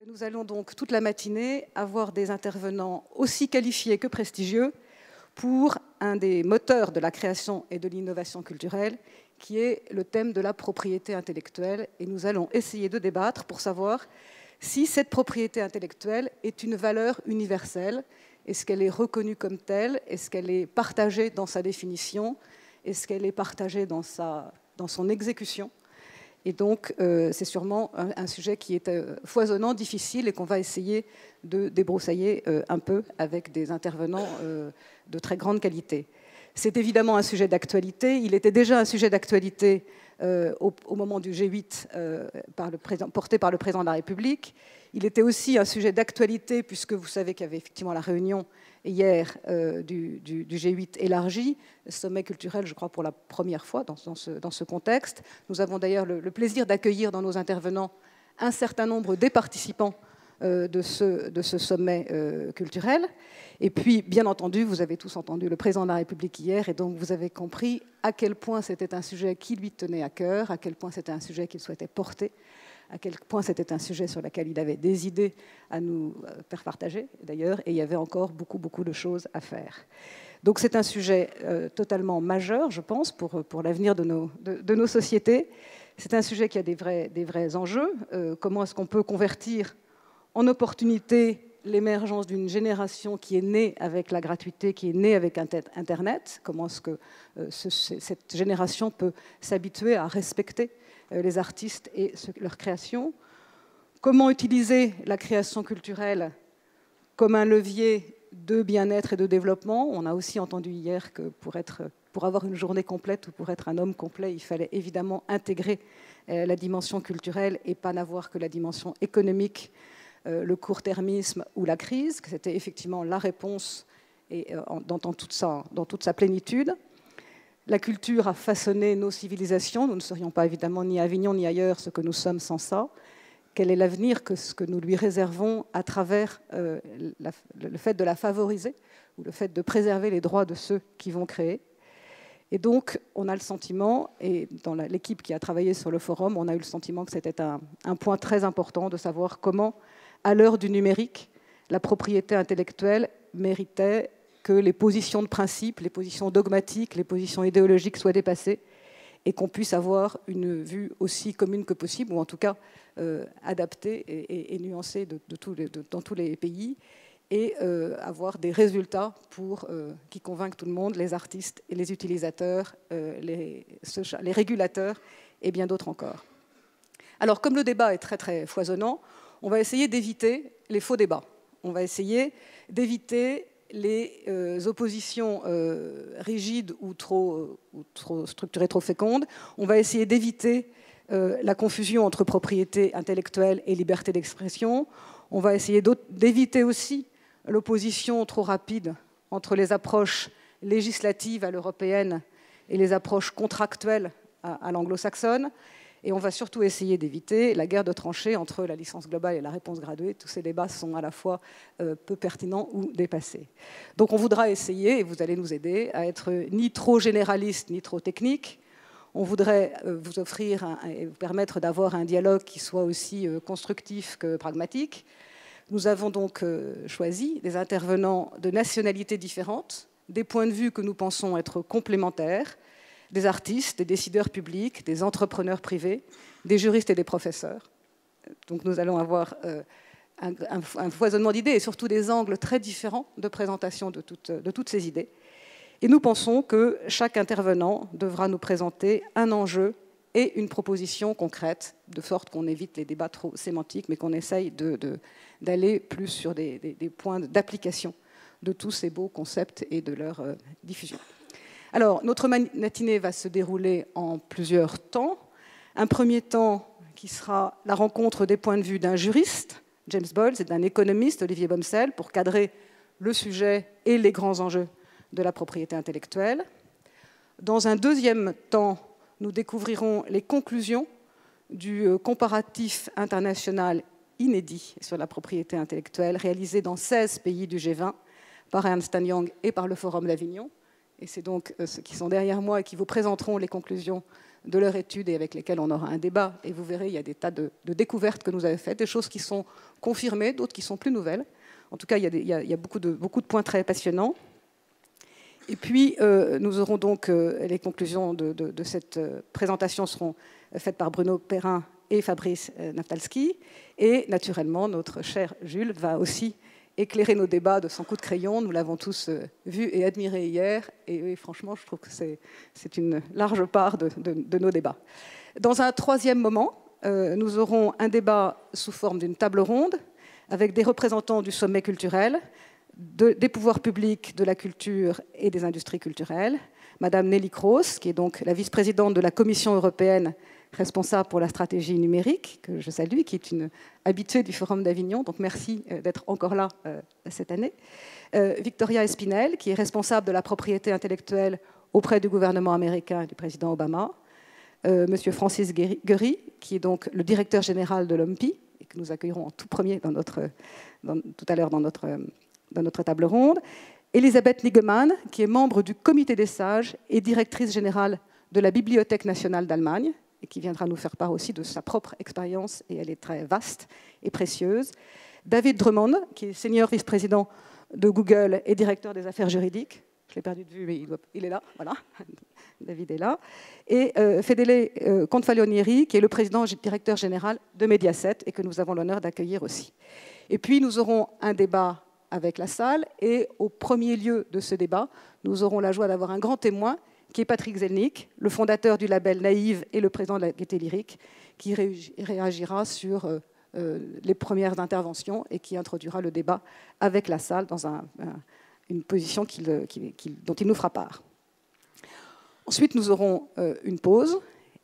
Nous allons donc toute la matinée avoir des intervenants aussi qualifiés que prestigieux pour un des moteurs de la création et de l'innovation culturelle, qui est le thème de la propriété intellectuelle. Et nous allons essayer de débattre pour savoir si cette propriété intellectuelle est une valeur universelle. Est-ce qu'elle est reconnue comme telle? Est-ce qu'elle est partagée dans sa définition? Est-ce qu'elle est partagée dans son exécution? Et donc, c'est sûrement un sujet qui est foisonnant, difficile, et qu'on va essayer de débroussailler un peu avec des intervenants de très grande qualité. C'est évidemment un sujet d'actualité. Il était déjà un sujet d'actualité au moment du G8 porté par le président de la République. Il était aussi un sujet d'actualité, puisque vous savez qu'il y avait effectivement la réunion hier du G8 élargi, sommet culturel, je crois, pour la première fois dans ce contexte. Nous avons d'ailleurs le plaisir d'accueillir dans nos intervenants un certain nombre des participants de ce sommet culturel. Et puis, bien entendu, vous avez tous entendu le président de la République hier, et donc vous avez compris à quel point c'était un sujet qui lui tenait à cœur, à quel point c'était un sujet qu'il souhaitait porter, à quel point c'était un sujet sur lequel il avait des idées à nous faire partager, d'ailleurs, et il y avait encore beaucoup de choses à faire. Donc c'est un sujet totalement majeur, je pense, pour l'avenir de nos sociétés. C'est un sujet qui a des vrais enjeux. Comment est-ce qu'on peut convertir en opportunité l'émergence d'une génération qui est née avec la gratuité, qui est née avec Internet? Comment est-ce que cette génération peut s'habituer à respecter les artistes et leur création? Comment utiliser la création culturelle comme un levier de bien-être et de développement? On a aussi entendu hier que pour avoir une journée complète ou pour être un homme complet, il fallait évidemment intégrer la dimension culturelle et pas n'avoir que la dimension économique, le court-termisme ou la crise, que c'était effectivement la réponse et dans toute sa plénitude. La culture a façonné nos civilisations. Nous ne serions pas évidemment ni à Avignon ni ailleurs ce que nous sommes sans ça. Quel est l'avenir que nous lui réservons à travers le fait de la favoriser ou le fait de préserver les droits de ceux qui vont créer? Et donc, on a le sentiment, et dans l'équipe qui a travaillé sur le forum, on a eu le sentiment que c'était un point très important de savoir comment, à l'heure du numérique, la propriété intellectuelle méritait que les positions de principe, les positions dogmatiques, les positions idéologiques soient dépassées et qu'on puisse avoir une vue aussi commune que possible, ou en tout cas adaptée et nuancée dans tous les pays, et avoir des résultats qui convainquent tout le monde, les artistes et les utilisateurs, les régulateurs et bien d'autres encore. Alors, comme le débat est très foisonnant, on va essayer d'éviter les faux débats. On va essayer d'éviter les oppositions rigides ou trop structurées, trop fécondes. On va essayer d'éviter la confusion entre propriété intellectuelle et liberté d'expression. On va essayer d'éviter aussi l'opposition trop rapide entre les approches législatives à l'européenne et les approches contractuelles à l'anglo-saxonne. Et on va surtout essayer d'éviter la guerre de tranchées entre la licence globale et la réponse graduée. Tous ces débats sont à la fois peu pertinents ou dépassés. Donc on voudra essayer, et vous allez nous aider, à être ni trop généraliste ni trop technique. On voudrait vous offrir et vous permettre d'avoir un dialogue qui soit aussi constructif que pragmatique. Nous avons donc choisi des intervenants de nationalités différentes, des points de vue que nous pensons être complémentaires, des artistes, des décideurs publics, des entrepreneurs privés, des juristes et des professeurs. Donc nous allons avoir un foisonnement d'idées et surtout des angles très différents de présentation de toutes ces idées. Et nous pensons que chaque intervenant devra nous présenter un enjeu et une proposition concrète, de sorte qu'on évite les débats trop sémantiques, mais qu'on essaye d'aller plus sur des points d'application de tous ces beaux concepts et de leur diffusion. Alors, notre matinée va se dérouler en plusieurs temps. Un premier temps qui sera la rencontre des points de vue d'un juriste, James Bowles, et d'un économiste, Olivier Bomsel, pour cadrer le sujet et les grands enjeux de la propriété intellectuelle. Dans un deuxième temps, nous découvrirons les conclusions du comparatif international inédit sur la propriété intellectuelle réalisé dans 16 pays du G20 par Ernst & Young et par le Forum d'Avignon. Et c'est donc ceux qui sont derrière moi et qui vous présenteront les conclusions de leur étude et avec lesquels on aura un débat. Et vous verrez, il y a des tas de découvertes que nous avons faites, des choses qui sont confirmées, d'autres qui sont plus nouvelles. En tout cas, il y a beaucoup de points très passionnants. Et puis, nous aurons donc les conclusions de cette présentation seront faites par Bruno Perrin et Fabrice Naftalski. Et naturellement, notre cher Jules va aussi éclairer nos débats de son coup de crayon. Nous l'avons tous vu et admiré hier. Et franchement, je trouve que c'est une large part de nos débats. Dans un troisième moment, nous aurons un débat sous forme d'une table ronde avec des représentants du sommet culturel, des pouvoirs publics, de la culture et des industries culturelles. Madame Nelly Kroes, qui est donc la vice-présidente de la Commission européenne responsable pour la stratégie numérique, que je salue, qui est une habituée du Forum d'Avignon, donc merci d'être encore là cette année. Victoria Espinel, qui est responsable de la propriété intellectuelle auprès du gouvernement américain et du président Obama. Monsieur Francis Guéry, qui est donc le directeur général de l'OMPI, et que nous accueillerons en tout premier tout à l'heure dans notre table ronde. Elisabeth Niggemann, qui est membre du Comité des sages et directrice générale de la Bibliothèque nationale d'Allemagne, et qui viendra nous faire part aussi de sa propre expérience, et elle est très vaste et précieuse. David Drummond, qui est senior vice-président de Google et directeur des affaires juridiques. Je l'ai perdu de vue, mais il est là, voilà. David est là. Et Fedele Confalonieri, qui est le président directeur général de Mediaset, et que nous avons l'honneur d'accueillir aussi. Et puis, nous aurons un débat avec la salle, et au premier lieu de ce débat, nous aurons la joie d'avoir un grand témoin, qui est Patrick Zelnick, le fondateur du label Naïve et le président de la Gaîté Lyrique, qui réagira sur les premières interventions et qui introduira le débat avec la salle dans une position dont il nous fera part. Ensuite, nous aurons une pause,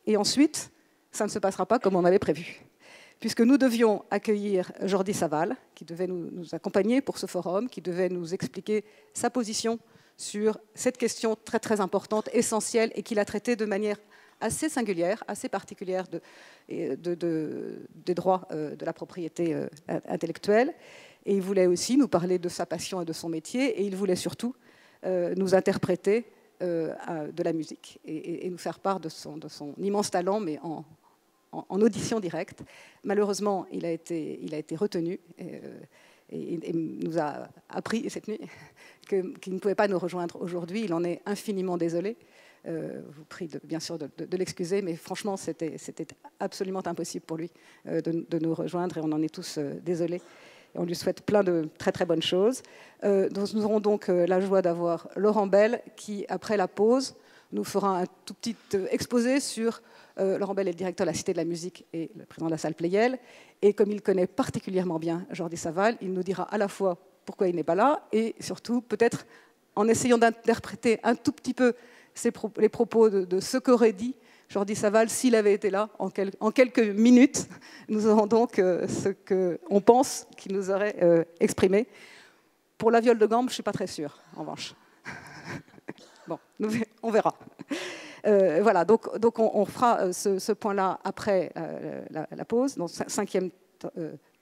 et ensuite, ça ne se passera pas comme on avait prévu, puisque nous devions accueillir Jordi Savall, qui devait nous accompagner pour ce forum, qui devait nous expliquer sa position sur cette question très très importante, essentielle, et qu'il a traitée de manière assez singulière, assez particulière des droits de la propriété intellectuelle. Et il voulait aussi nous parler de sa passion et de son métier, et il voulait surtout nous interpréter de la musique et nous faire part de son immense talent, mais en audition directe. Malheureusement, il a été retenu et nous a appris cette nuit qu'il ne pouvait pas nous rejoindre aujourd'hui. Il en est infiniment désolé. Je vous prie bien sûr de l'excuser, mais franchement, c'était absolument impossible pour lui de nous rejoindre, et on en est tous désolés. Et on lui souhaite plein de très très bonnes choses. Nous aurons donc la joie d'avoir Laurent Bell qui, après la pause, nous fera un tout petit exposé sur... Laurent Bell est le directeur de la Cité de la musique et le président de la salle Pleyel. Et comme il connaît particulièrement bien Jordi Savall, il nous dira à la fois pourquoi il n'est pas là, et surtout, peut-être, en essayant d'interpréter un tout petit peu les propos de ce qu'aurait dit Jordi Savall s'il avait été là en quelques minutes. Nous aurons donc ce qu'on pense qu'il nous aurait exprimé. Pour la viole de gambe, je ne suis pas très sûre, en revanche. Bon, on verra. Voilà, donc on fera ce point-là après la pause, dans le cinquième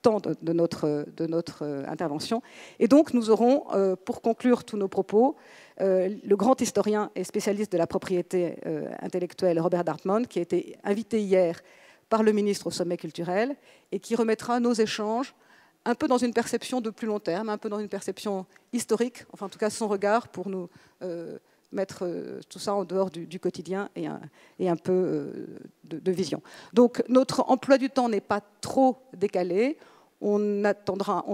temps de notre intervention. Et donc, nous aurons, pour conclure tous nos propos, le grand historien et spécialiste de la propriété intellectuelle Robert Dartmouth, qui a été invité hier par le ministre au sommet culturel et qui remettra nos échanges un peu dans une perception de plus long terme, un peu dans une perception historique, enfin en tout cas son regard pour nous mettre tout ça en dehors du quotidien et un peu de vision. Donc notre emploi du temps n'est pas trop décalé. On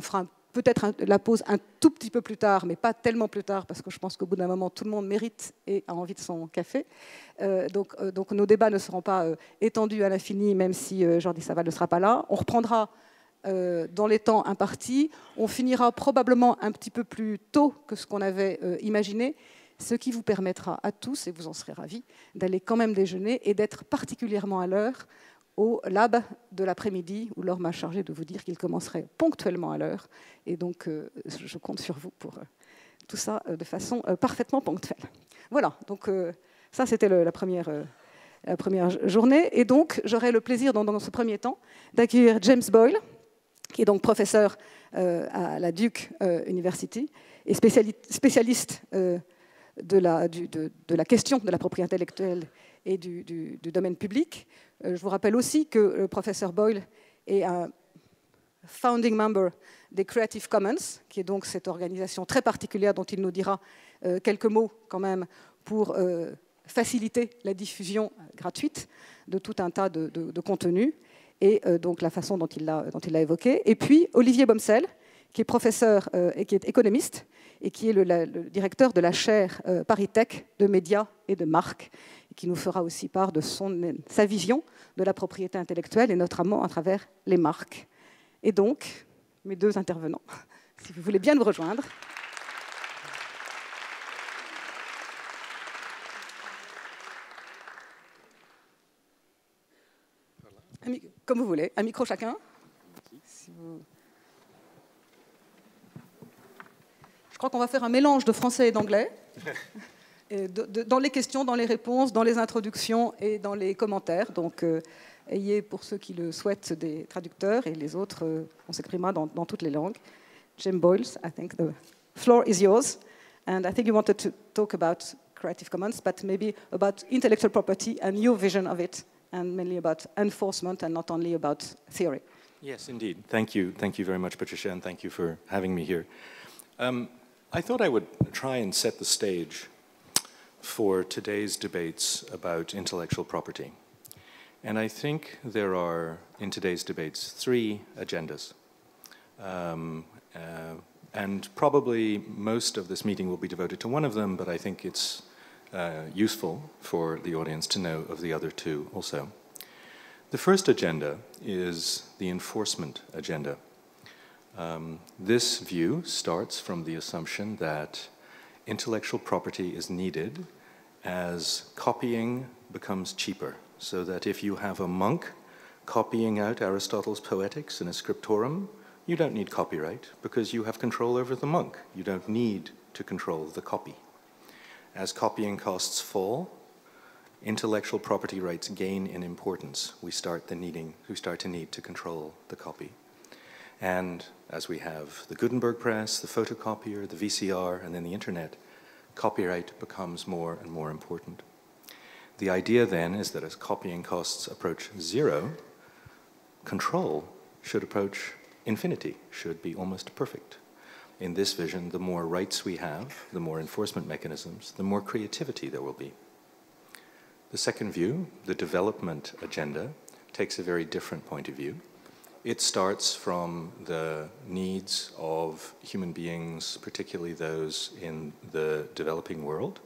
fera peut-être la pause un tout petit peu plus tard, mais pas tellement plus tard, parce que je pense qu'au bout d'un moment, tout le monde mérite et a envie de son café. Donc nos débats ne seront pas étendus à l'infini, même si Jordi Savall ne sera pas là. On reprendra dans les temps impartis. On finira probablement un petit peu plus tôt que ce qu'on avait imaginé, ce qui vous permettra à tous, et vous en serez ravis, d'aller quand même déjeuner et d'être particulièrement à l'heure au lab de l'après-midi, où Laure m'a chargé de vous dire qu'il commencerait ponctuellement à l'heure. Et donc, je compte sur vous pour tout ça de façon parfaitement ponctuelle. Voilà, donc ça, c'était la première journée. Et donc, j'aurai le plaisir, dans ce premier temps, d'accueillir James Boyle, qui est donc professeur à la Duke University et spécialiste de la question de la propriété intellectuelle et du domaine public. Je vous rappelle aussi que le professeur Boyle est un founding member des Creative Commons, qui est donc cette organisation très particulière dont il nous dira quelques mots quand même pour faciliter la diffusion gratuite de tout un tas de contenus, et donc la façon dont il l'a évoqué. Et puis Olivier Bomsel, qui est professeur et qui est économiste, et qui est le directeur de la chaire ParisTech de médias et de marques, et qui nous fera aussi part de sa vision de la propriété intellectuelle, et notamment à travers les marques. Et donc, mes deux intervenants, si vous voulez bien nous rejoindre. Comme vous voulez, un micro chacun. Si vous... Je crois qu'on va faire un mélange de français et d'anglais. Dans les questions, dans les réponses, dans les introductions et dans les commentaires. Donc, ayez, pour ceux qui le souhaitent, des traducteurs, et les autres, on s'exprimera dans toutes les langues. Jim Boyle, I think the floor is yours. And I think you wanted to talk about Creative Commons, but maybe about intellectual property and your vision of it, and mainly about enforcement and not only about theory. Yes, indeed. Thank you. Thank you very much, Patricia, and thank you for having me here. I thought I would try and set the stage for today's debates about intellectual property. And I think there are, in today's debates, three agendas. And probably most of this meeting will be devoted to one of them, but I think it's useful for the audience to know of the other two also. The first agenda is the enforcement agenda. This view starts from the assumption that intellectual property is needed as copying becomes cheaper, so that if you have a monk copying out Aristotle's Poetics in a scriptorum, you don't need copyright because you have control over the monk. You don't need to control the copy. As copying costs fall, intellectual property rights gain in importance. We start to need to control the copy. And as we have the Gutenberg press, the photocopier, the VCR, and then the internet, copyright becomes more and more important. The idea then is that as copying costs approach zero, control should approach infinity, should be almost perfect. In this vision, the more rights we have, the more enforcement mechanisms, the more creativity there will be. The second view, the development agenda, takes a very different point of view. It starts from the needs of human beings, particularly those in the developing world.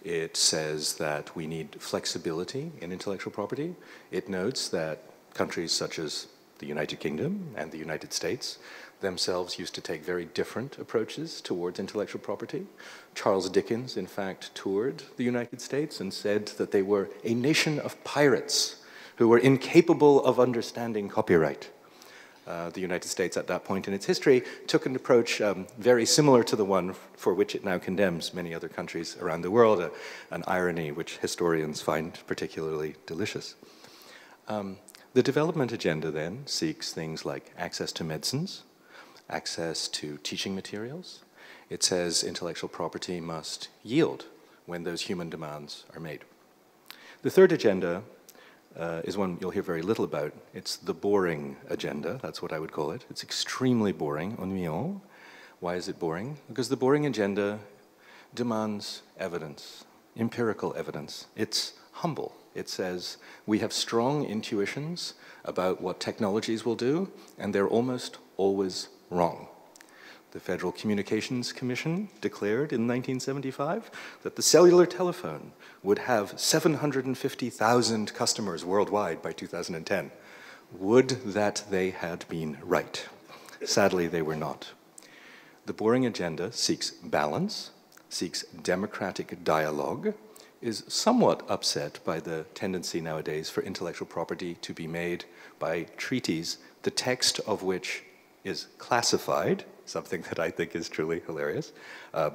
It says that we need flexibility in intellectual property. It notes that countries such as the United Kingdom and the United States themselves used to take very different approaches towards intellectual property. Charles Dickens, in fact, toured the United States and said that they were a nation of pirates who were incapable of understanding copyright. The United States at that point in its history took an approach very similar to the one for which it now condemns many other countries around the world, an irony which historians find particularly delicious. The development agenda then seeks things like access to medicines, access to teaching materials. It says intellectual property must yield when those human demands are made. The third agenda is one you'll hear very little about. It's the boring agenda, that's what I would call it. It's extremely boring, ennuyant. Why is it boring? Because the boring agenda demands evidence, empirical evidence. It's humble. It says we have strong intuitions about what technologies will do, and they're almost always wrong. The Federal Communications Commission declared in 1975 that the cellular telephone would have 750,000 customers worldwide by 2010. Would that they had been right. Sadly, they were not. The boring agenda seeks balance, seeks democratic dialogue, is somewhat upset by the tendency nowadays for intellectual property to be made by treaties, the text of which is classified, something that I think is truly hilarious,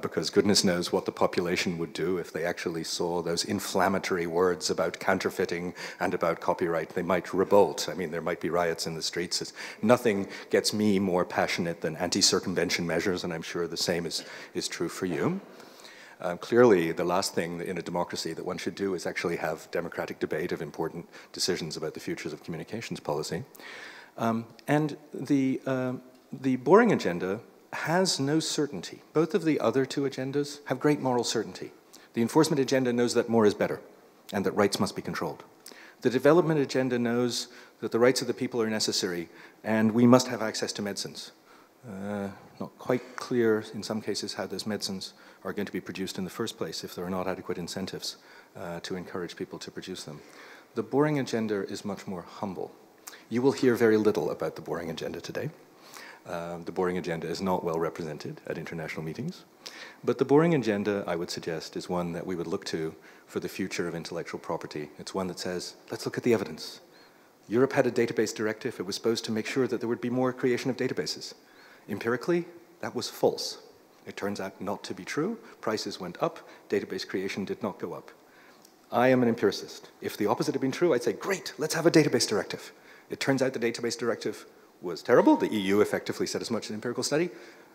because goodness knows what the population would do if they actually saw those inflammatory words about counterfeiting and about copyright. They might revolt. I mean, there might be riots in the streets. Nothing gets me more passionate than anti-circumvention measures, and I'm sure the same is true for you. Clearly, the last thing in a democracy that one should do is actually have democratic debate of important decisions about the futures of communications policy. And the boring agenda has no certainty. Both of the other two agendas have great moral certainty. The enforcement agenda knows that more is better and that rights must be controlled. The development agenda knows that the rights of the people are necessary and we must have access to medicines. Not quite clear in some cases how those medicines are going to be produced in the first place if there are not adequate incentives to encourage people to produce them. The boring agenda is much more humble. You will hear very little about the boring agenda today. The boring agenda is not well represented at international meetings. But the boring agenda, I would suggest, is one that we would look to for the future of intellectual property. It's one that says, let's look at the evidence. Europe had a database directive. It was supposed to make sure that there would be more creation of databases. Empirically, that was false. It turns out not to be true. Prices went up. Database creation did not go up. I am an empiricist. If the opposite had been true, I'd say, great, let's have a database directive. It turns out the database directive was terrible. The EU effectively said as much in empirical study,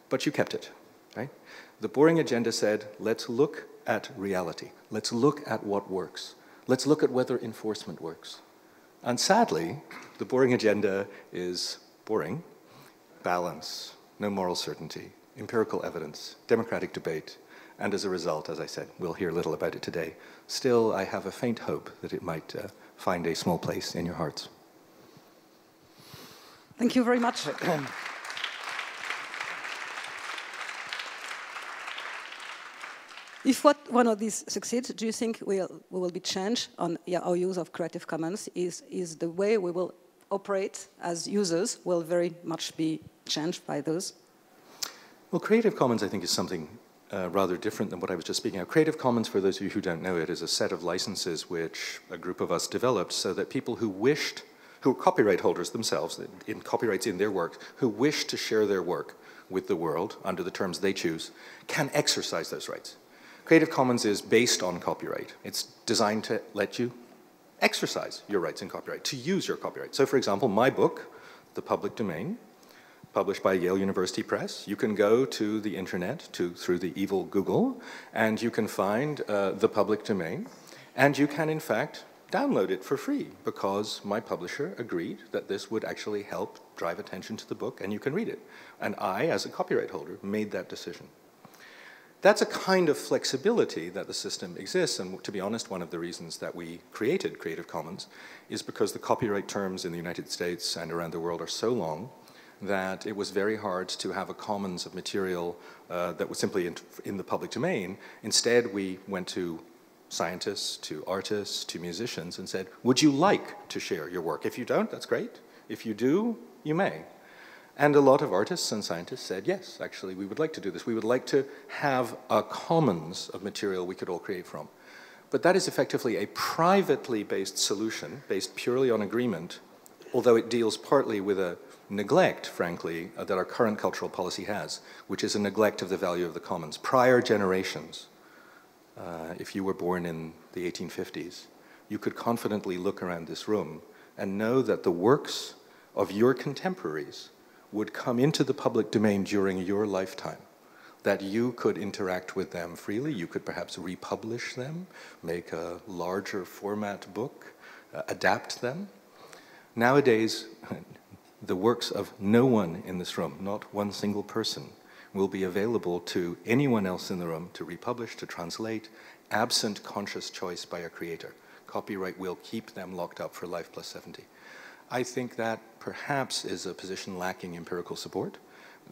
but you kept it, right? The boring agenda said, let's look at reality. Let's look at what works. Let's look at whether enforcement works. And sadly, the boring agenda is boring, balance, no moral certainty, empirical evidence, democratic debate, and as a result, as I said, we'll hear little about it today. Still, I have a faint hope that it might find a small place in your hearts. Thank you very much. If one of these succeeds, do you think we will be changed on our use of Creative Commons? Is the way we will operate as users will very much be changed by those? Well, Creative Commons, I think, is something rather different than what I was just speaking of. Creative Commons, for those of you who don't know it, is a set of licenses which a group of us developed so that people who are copyright holders themselves, in copyrights in their work, who wish to share their work with the world under the terms they choose, can exercise those rights. Creative Commons is based on copyright. It's designed to let you exercise your rights in copyright, to use your copyright. So, for example, my book, The Public Domain, published by Yale University Press, you can go to the internet, through the evil Google, and you can find The Public Domain, and you can, in fact, download it for free because my publisher agreed that this would actually help drive attention to the book and you can read it. And I, as a copyright holder, made that decision. That's a kind of flexibility that the system exists, and to be honest, one of the reasons that we created Creative Commons is because the copyright terms in the United States and around the world are so long that it was very hard to have a commons of material that was simply in the public domain. Instead, we went to scientists, to artists, to musicians, and said, would you like to share your work? If you don't, that's great. If you do, you may. And a lot of artists and scientists said, yes, actually, we would like to do this. We would like to have a commons of material we could all create from. But that is effectively a privately based solution, based purely on agreement, although it deals partly with a neglect, frankly, that our current cultural policy has, which is a neglect of the value of the commons. Prior generations, if you were born in the 1850s, you could confidently look around this room and know that the works of your contemporaries would come into the public domain during your lifetime, that you could interact with them freely, you could perhaps republish them, make a larger format book, adapt them. Nowadays, the works of no one in this room, not one single person, will be available to anyone else in the room to republish, to translate, absent conscious choice by a creator. Copyright will keep them locked up for life plus 70. I think that perhaps is a position lacking empirical support.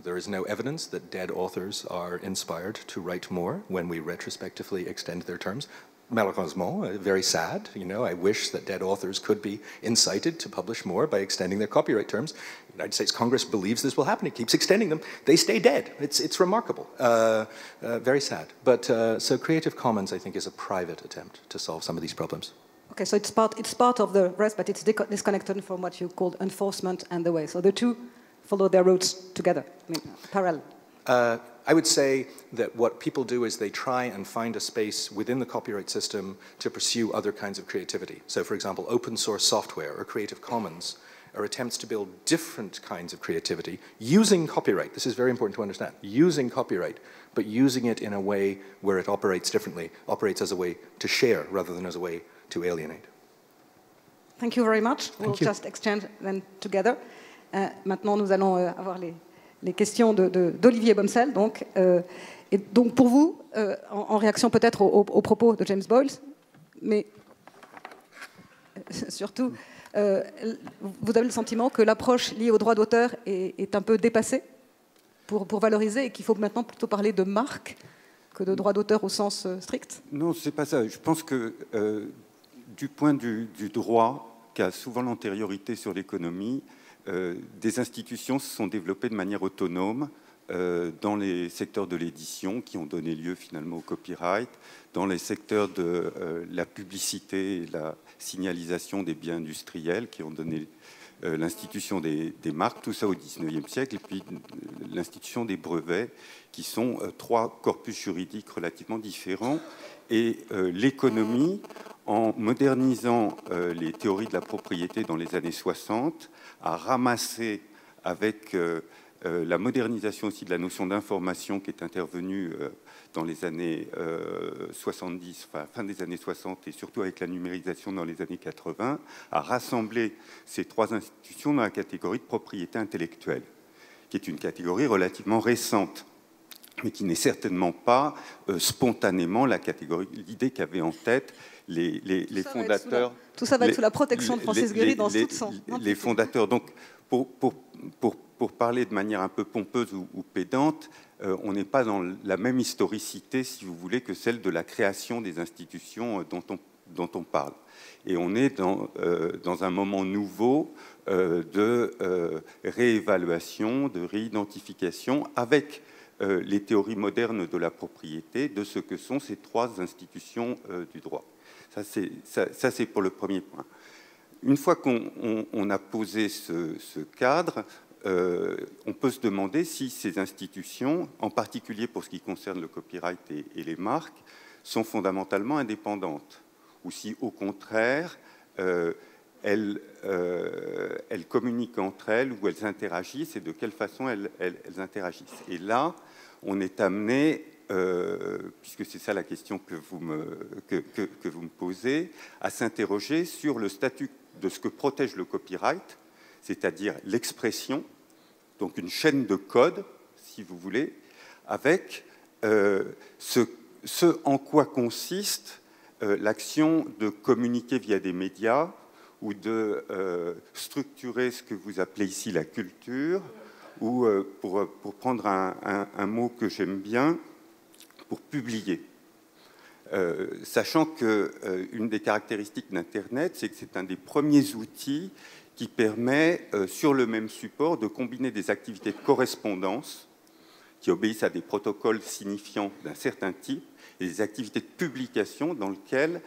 There is no evidence that dead authors are inspired to write more when we retrospectively extend their terms. Malheureusement, very sad, you know, I wish that dead authors could be incited to publish more by extending their copyright terms. The United States Congress believes this will happen, it keeps extending them, they stay dead. It's remarkable, very sad. But so Creative Commons, I think, is a private attempt to solve some of these problems. Okay, so it's part of the rest, but it's disconnected from what you called enforcement and the way. So the two follow their routes together, I mean, parallel. I would say that what people do is they try and find a space within the copyright system to pursue other kinds of creativity. So, for example, open source software or Creative Commons are attempts to build different kinds of creativity using copyright. This is very important to understand. Using copyright, but using it in a way where it operates differently, operates as a way to share rather than as a way to alienate. Thank you very much. We'll just exchange them together. Maintenant, nous allons avoir les questions d'Olivier Bomsel. Et donc, pour vous, en réaction peut-être aux propos de James Boyles, mais surtout, vous avez le sentiment que l'approche liée au droit d'auteur est un peu dépassée pour valoriser et qu'il faut maintenant plutôt parler de marque que de droit d'auteur au sens strict? Non, c'est pas ça. Je pense que du point du droit, qui a souvent l'antériorité sur l'économie, des institutions se sont développées de manière autonome dans les secteurs de l'édition qui ont donné lieu finalement au copyright, dans les secteurs de la publicité et la signalisation des biens industriels qui ont donné l'institution des marques, tout ça au XIXe siècle, et puis l'institution des brevets, qui sont trois corpus juridiques relativement différents. Et l'économie, en modernisant les théories de la propriété dans les années 60, a ramassé avec la modernisation aussi de la notion d'information qui est intervenue dans les années 70, enfin, fin des années 60 et surtout avec la numérisation dans les années 80, a rassemblé ces trois institutions dans la catégorie de propriété intellectuelle, qui est une catégorie relativement récente, mais qui n'est certainement pas spontanément la catégorie, l'idée qu'avaient en tête les fondateurs. Tout ça va être sous la protection de Francis Guéry dans tout sens. Les fondateurs. Donc, pour parler de manière un peu pompeuse ou pédante, on n'est pas dans la même historicité, si vous voulez, que celle de la création des institutions dont on parle. Et on est dans un moment nouveau de réévaluation, de réidentification avec les théories modernes de la propriété, de ce que sont ces trois institutions du droit. Ça, c'est pour le premier point. Une fois qu'on a posé ce cadre, on peut se demander si ces institutions, en particulier pour ce qui concerne le copyright et les marques, sont fondamentalement indépendantes, ou si, au contraire, elles communiquent entre elles, ou elles interagissent, et de quelle façon elles interagissent. Et là, on est amené, puisque c'est ça la question que vous me posez, à s'interroger sur le statut de ce que protège le copyright, c'est-à-dire l'expression, donc une chaîne de code, si vous voulez, avec ce en quoi consiste l'action de communiquer via des médias ou de structurer ce que vous appelez ici la culture, ou pour prendre un mot que j'aime bien, pour publier. Sachant qu'une des caractéristiques d'Internet, c'est que c'est un des premiers outils qui permet, sur le même support, de combiner des activités de correspondance qui obéissent à des protocoles signifiants d'un certain type et des activités de publication dans lesquelles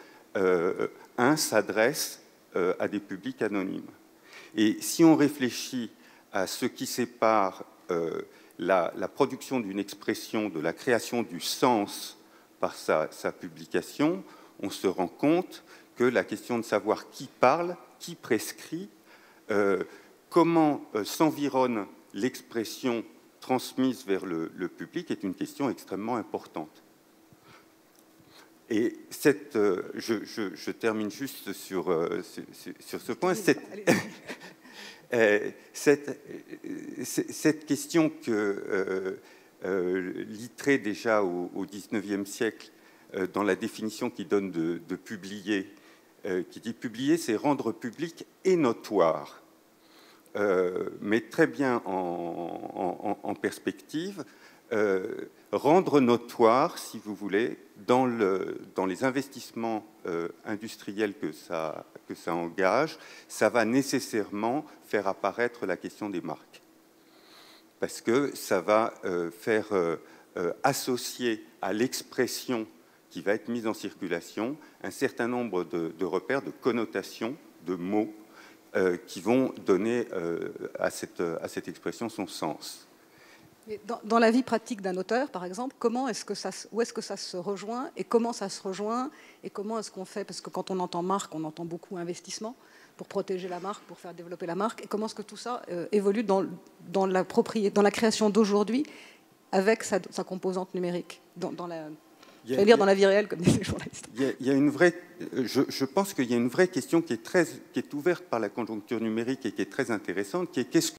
un s'adresse à des publics anonymes. Et si on réfléchit à ce qui sépare la production d'une expression de la création du sens par sa publication, on se rend compte que la question de savoir qui parle, qui prescrit, comment s'environne l'expression transmise vers le public est une question extrêmement importante. Et je termine juste sur ce point. Cette question que Littré, déjà au XIXe siècle, dans la définition qu'il donne de publier, qui dit publier, c'est rendre public et notoire, mais très bien en perspective, rendre notoire, si vous voulez, dans les investissements industriels que ça engage, ça va nécessairement faire apparaître la question des marques. Parce que ça va faire associer à l'expression qui va être mise en circulation un certain nombre de repères, de connotations, de mots qui vont donner à cette expression son sens. Et dans la vie pratique d'un auteur, par exemple, où est-ce que ça se rejoint et comment ça se rejoint et comment est-ce qu'on fait? Parce que quand on entend marque, on entend beaucoup investissement. pour protéger la marque, pour faire développer la marque, et comment est-ce que tout ça évolue dans la création d'aujourd'hui avec sa composante numérique, dans la vie réelle, comme disent les journalistes. Je pense qu'il y a une vraie question qui est ouverte par la conjoncture numérique et qui est très intéressante, qui est qu'est-ce